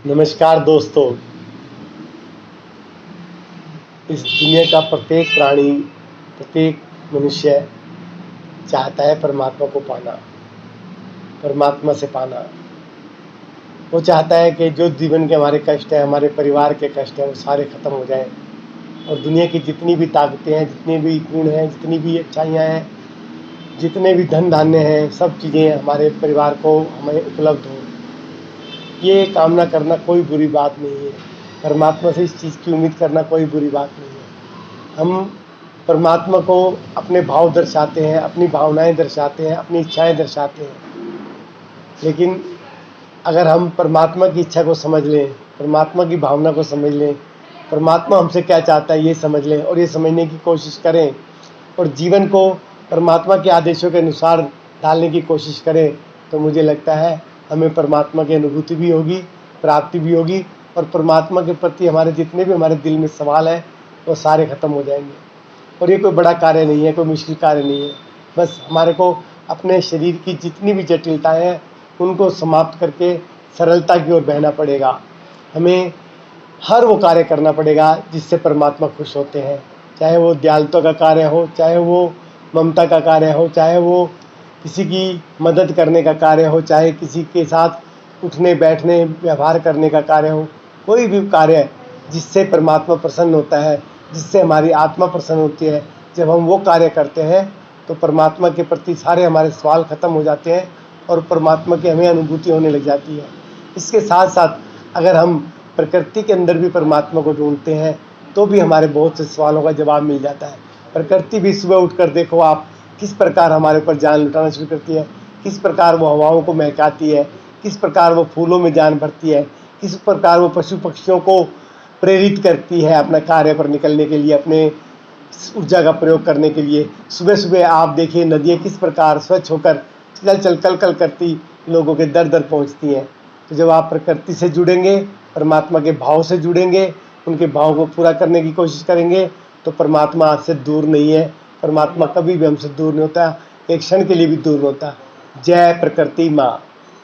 नमस्कार दोस्तों। इस दुनिया का प्रत्येक प्राणी, प्रत्येक मनुष्य चाहता है परमात्मा को पाना, परमात्मा से पाना। वो चाहता है कि जो जीवन के हमारे कष्ट हैं, हमारे परिवार के कष्ट हैं, वो सारे ख़त्म हो जाएं और दुनिया की जितनी भी ताकतें हैं, जितने भी गुण हैं, जितनी भी अच्छाइयाँ हैं, जितने भी धन धान्य हैं, सब चीज़ें हमारे परिवार को हमें उपलब्ध हों। ये कामना करना कोई बुरी बात नहीं है। परमात्मा से इस चीज़ की उम्मीद करना कोई बुरी बात नहीं है। हम परमात्मा को अपने भाव दर्शाते हैं, अपनी भावनाएं दर्शाते हैं, अपनी इच्छाएं दर्शाते हैं। लेकिन अगर हम परमात्मा की इच्छा को समझ लें, परमात्मा की भावना को समझ लें, परमात्मा हमसे क्या चाहता है ये समझ लें और ये समझने की कोशिश करें और जीवन को परमात्मा के आदेशों के अनुसार डालने की कोशिश करें, तो मुझे लगता है हमें परमात्मा की अनुभूति भी होगी, प्राप्ति भी होगी और परमात्मा के प्रति हमारे जितने भी हमारे दिल में सवाल हैं वो सारे ख़त्म हो जाएंगे। और ये कोई बड़ा कार्य नहीं है, कोई मुश्किल कार्य नहीं है। बस हमारे को अपने शरीर की जितनी भी जटिलताएं हैं उनको समाप्त करके सरलता की ओर बहना पड़ेगा। हमें हर वो कार्य करना पड़ेगा जिससे परमात्मा खुश होते हैं, चाहे वो दयालुता का कार्य हो, चाहे वो ममता का कार्य हो, चाहे वो किसी की मदद करने का कार्य हो, चाहे किसी के साथ उठने बैठने व्यवहार करने का कार्य हो। कोई भी कार्य जिससे परमात्मा प्रसन्न होता है, जिससे हमारी आत्मा प्रसन्न होती है, जब हम वो कार्य करते हैं तो परमात्मा के प्रति सारे हमारे सवाल ख़त्म हो जाते हैं और परमात्मा की हमें अनुभूति होने लग जाती है। इसके साथ साथ अगर हम प्रकृति के अंदर भी परमात्मा को ढूंढते हैं तो भी हमारे बहुत से सवालों का जवाब मिल जाता है। प्रकृति भी सुबह उठकर देखो आप किस प्रकार हमारे ऊपर जान लुटाना शुरू करती है, किस प्रकार वो हवाओं को महकाती है, किस प्रकार वो फूलों में जान भरती है, किस प्रकार वो पशु पक्षियों को प्रेरित करती है अपना कार्य पर निकलने के लिए, अपने ऊर्जा का प्रयोग करने के लिए। सुबह सुबह आप देखिए नदियाँ किस प्रकार स्वच्छ होकर चल चल कल कल करती लोगों के दर दर पहुँचती हैं। तो जब आप प्रकृति से जुड़ेंगे, परमात्मा के भाव से जुड़ेंगे, उनके भाव को पूरा करने की कोशिश करेंगे तो परमात्मा आपसे दूर नहीं है। परमात्मा कभी भी हमसे दूर नहीं होता, एक क्षण के लिए भी दूर नहीं होता। जय प्रकृति माँ।